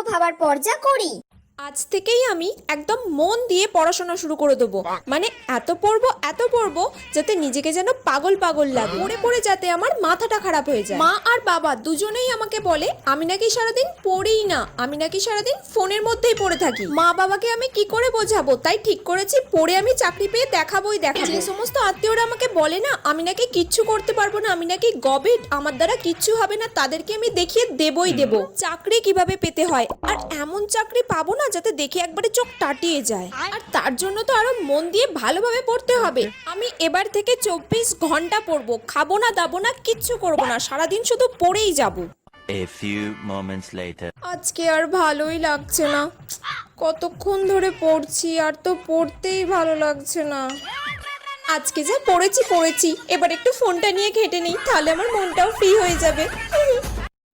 ভাবার পর যা করি। আজ থেকেই আমি একদম মন দিয়ে পড়াশোনা শুরু করে দেবো। মানে এত পড়বো যাতে নিজেকে যেন পাগল পাগল লাগে, পড়ে পড়ে যাতে আমার মাথাটা খারাপ হয়ে যায়। মা আর বাবা দুজনেই আমাকে বলে আমি নাকি সারাদিন পড়িই না, আমি নাকি সারাদিন ফোনের মধ্যেই পড়ে থাকি। মা বাবাকে আমি কি করে বোঝাবো, তাই ঠিক করেছি পড়ে আমি চাকরি পেয়ে দেখাবোই দেখাবো। যে সমস্ত আত্মীয়রা আমাকে বলে না আমি নাকি কিচ্ছু করতে পারবো না, আমি নাকি গবেট, আমার দ্বারা কিচ্ছু হবে না, তাদেরকে আমি দেখিয়ে দেবই দেবো চাকরি কিভাবে পেতে হয়। আর এমন চাকরি পাবো না যাতে দেখে একবারে চোখ টাটিয়ে যায়। আর তার জন্য তো আরো মন দিয়ে ভালোভাবে পড়তে হবে। আমি এবার থেকে 24 ঘন্টা পড়বো, খাবো না দাবো না, কিচ্ছু করবো না, সারাদিন শুধু পড়েই যাবো। A few moments later. আজকে আর ভালোই লাগছে না, কতক্ষণ ধরে পড়ছি আর তো পড়তেই ভালো লাগছে না। আজকে যা পড়েছি, এবার একটু ফোনটা নিয়ে ঘেঁটে নেই, তাহলে আমার মনটাও ফ্রি হয়ে যাবে।